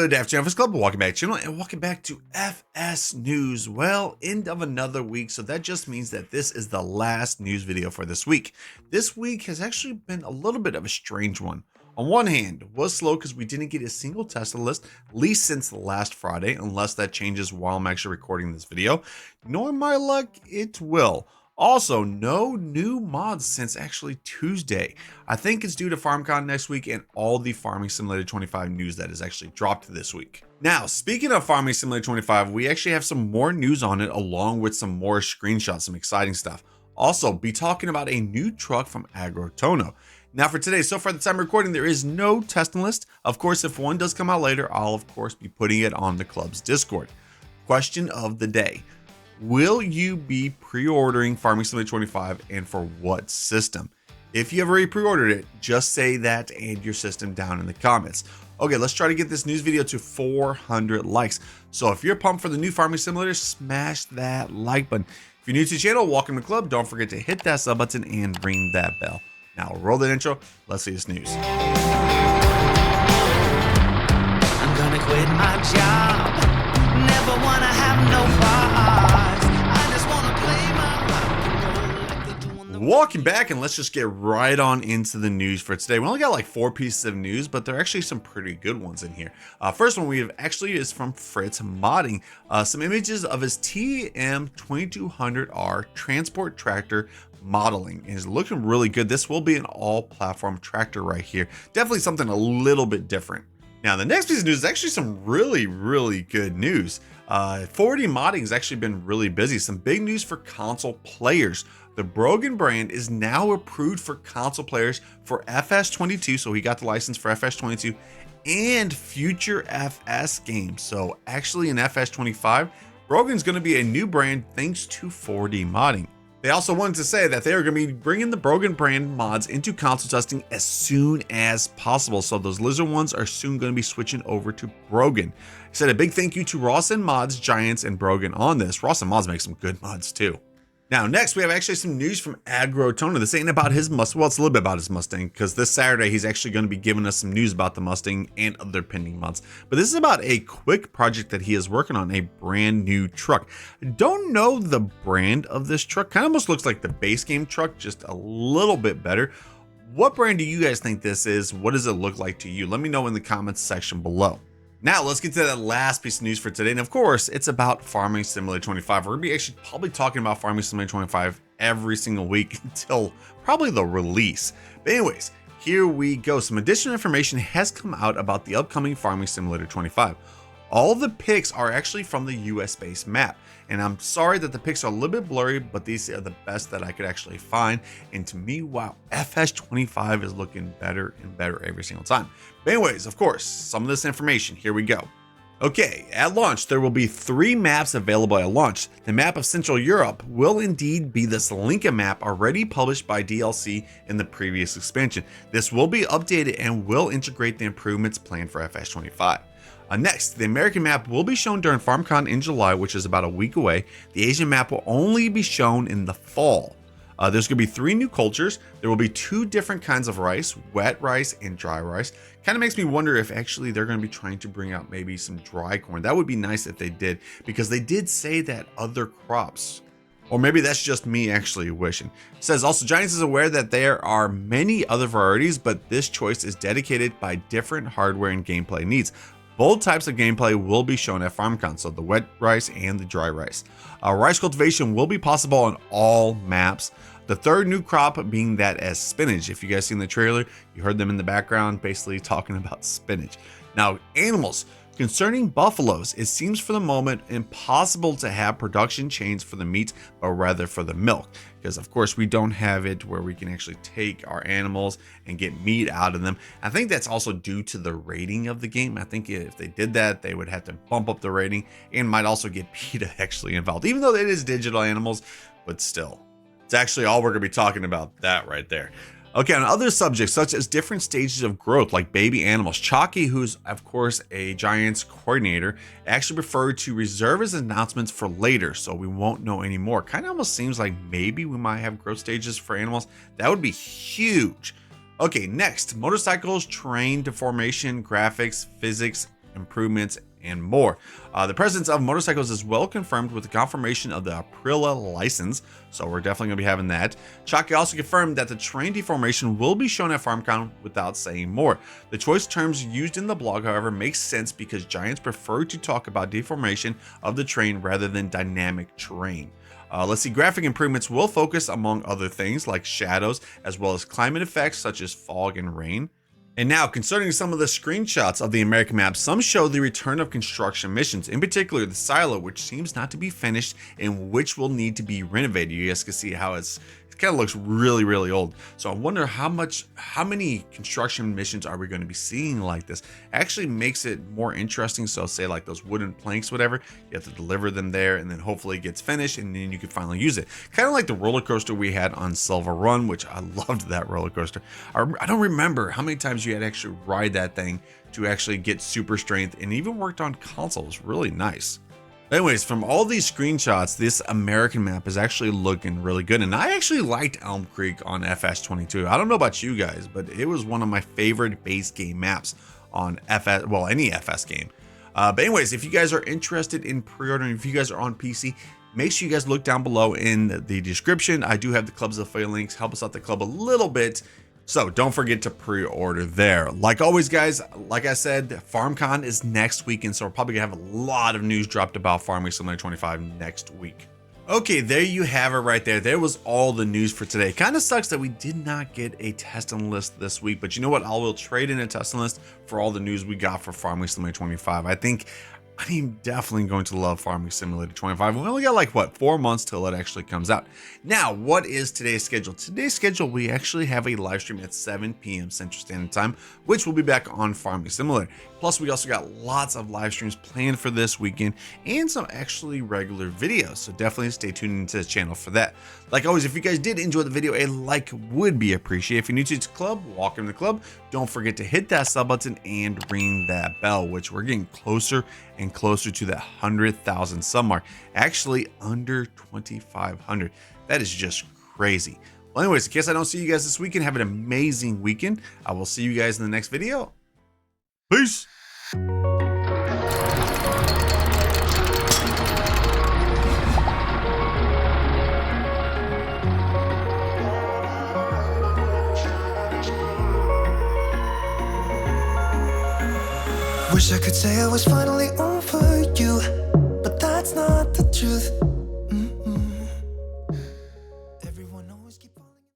there, Daft FSClub. Welcome back to the channel and welcome back to FS News. Well, end of another week, so that just means that this is the last news video for this week. This week has actually been a little bit of a strange one. On one hand, it was slow because we didn't get a single Tesla list, at least since last Friday, unless that changes while I'm actually recording this video. Knowing my luck, it will. Also, no new mods since actually Tuesday. I think it's due to FarmCon next week and all the Farming Simulator 25 news that is actually dropped this week. Now, speaking of Farming Simulator 25, we actually have some more news on it along with some more screenshots, some exciting stuff. Also, be talking about a new truck from Agrotono. Now for today, so far the time recording, there is no testing list. Of course, if one does come out later, I'll of course be putting it on the club's Discord. Question of the day. Will you be pre-ordering Farming Simulator 25 and for what system? If you have already pre-ordered it, just say that and your system down in the comments. Okay, let's try to get this news video to 400 likes. So if you're pumped for the new Farming Simulator, smash that like button. If you're new to the channel, welcome to the club. Don't forget to hit that sub button and ring that bell. Now roll that intro. Let's see this news. I'm gonna quit my job. Never wanna have no bars. I just wanna play my rock and roll like they do on the Welcome back, and let's just get right on into the news for today. We only got like 4 pieces of news, but there are actually some pretty good ones in here. First one we have actually is from Fritz modding some images of his TM2200R transport tractor modeling, and is looking really good. This will be an all-platform tractor right here. Definitely something a little bit different. Now, the next piece of news is actually some really good news. 4D modding has actually been really busy. Some big news for console players. The Brogan brand is now approved for console players for FS22, so he got the license for FS22 and future FS games. So actually in FS25, Brogan's going to be a new brand thanks to 4D modding. They also wanted to say that they are going to be bringing the Brogan brand mods into console testing as soon as possible. So those Lizard ones are soon going to be switching over to Brogan. I said a big thank you to Ross and Mods, Giants, and Brogan on this. Ross and Mods make some good mods too. Now, next, we have actually some news from Agrotono. This ain't about his Mustang. Well, it's a little bit about his Mustang, because this Saturday, he's actually going to be giving us some news about the Mustang and other pending mods. But this is about a quick project that he is working on, a brand new truck. Don't know the brand of this truck. Kind of almost looks like the base game truck, just a little bit better. What brand do you guys think this is? What does it look like to you? Let me know in the comments section below. Now let's get to that last piece of news for today. And of course, it's about Farming Simulator 25. We're gonna be actually probably talking about Farming Simulator 25 every single week until probably the release. But anyways, here we go. Some additional information has come out about the upcoming Farming Simulator 25. All the pics are actually from the US-based map. And I'm sorry that the pics are a little bit blurry, but these are the best that I could actually find. And to me, wow, FS25 is looking better and better every single time. But anyways, of course, some of this information, here we go. Okay, at launch, there will be 3 maps available at launch. The map of Central Europe will indeed be the Slinka map already published by DLC in the previous expansion. This will be updated and will integrate the improvements planned for FS25. Next, the American map will be shown during FarmCon in July, which is about a week away. The Asian map will only be shown in the fall. There's going to be 3 new cultures. There will be 2 different kinds of rice, wet rice and dry rice. Kind of makes me wonder if actually they're going to be trying to bring out maybe some dry corn. That would be nice if they did, because they did say that other crops, or maybe that's just me actually wishing. It says also Giants is aware that there are many other varieties, but this choice is dedicated by different hardware and gameplay needs. Both types of gameplay will be shown at FarmCon, so the wet rice and the dry rice. Rice cultivation will be possible on all maps. The 3rd new crop being that as spinach. If you guys seen the trailer, you heard them in the background basically talking about spinach. Now, animals. Concerning buffaloes, it seems for the moment impossible to have production chains for the meat, but rather for the milk. Because of course we don't have it where we can actually take our animals and get meat out of them. I think that's also due to the rating of the game. I think if they did that, they would have to bump up the rating and might also get PETA actually involved, even though it is digital animals, but still. It's actually all we're gonna be talking about that right there. Okay, on other subjects, such as different stages of growth, like baby animals, Chalky, who's of course a Giants coordinator, actually preferred to reserve his announcements for later, so we won't know anymore. Kind of almost seems like maybe we might have growth stages for animals. That would be huge. Okay, next, motorcycles, terrain deformation, graphics, physics, improvements, and more. The presence of motorcycles is well confirmed with the confirmation of the Aprilia license, so we're definitely going to be having that. Chalky also confirmed that the terrain deformation will be shown at FarmCon without saying more. The choice terms used in the blog, however, makes sense because Giants prefer to talk about deformation of the terrain rather than dynamic terrain. Let's see, graphic improvements will focus among other things like shadows as well as climate effects such as fog and rain. And now, concerning some of the screenshots of the American map, some show the return of construction missions, in particular the silo, which seems not to be finished and which will need to be renovated. You guys can see how it kind of looks really old. So I wonder how many construction missions are we going to be seeing like this. Actually makes it more interesting. So say like those wooden planks, whatever, you have to deliver them there and then hopefully it gets finished and then you can finally use it. Kind of like the roller coaster we had on Silver Run, which I loved that roller coaster. I don't remember how many times you had to actually ride that thing to actually get super strength, and even worked on consoles. Really nice. Anyways, from all these screenshots, this American map is actually looking really good, and I actually liked Elm Creek on FS25. I don't know about you guys, but it was one of my favorite base game maps on FS, well, any FS game. But anyways, if you guys are interested in pre-ordering, if you guys are on PC, make sure you guys look down below in the description. I do have the club's affiliate links. Help us out the club a little bit. So don't forget to pre-order there. Like always, guys, like I said, FarmCon is next weekend, so we're probably gonna have a lot of news dropped about Farming Simulator 25 next week. Okay, there you have it right there. There was all the news for today. Kind of sucks that we did not get a testing list this week, but you know what? I will trade in a testing list for all the news we got for Farming Simulator 25. I think I'm definitely going to love Farming Simulator 25. We only got like, what, 4 months till it actually comes out. Now, what is today's schedule? Today's schedule, we actually have a live stream at 7 p.m. Central Standard Time, which will be back on Farming Simulator. Plus, we also got lots of live streams planned for this weekend and some actually regular videos. So definitely stay tuned into the channel for that. Like always, if you guys did enjoy the video, a like would be appreciated. If you're new to this club, welcome to the club. Don't forget to hit that sub button and ring that bell, which we're getting closer and closer to that 100,000 sub mark. Actually, under 2,500. That is just crazy. Well, anyways, in case I don't see you guys this weekend, have an amazing weekend. I will see you guys in the next video. Peace. Wish I could say I was finally over you, but that's not the truth.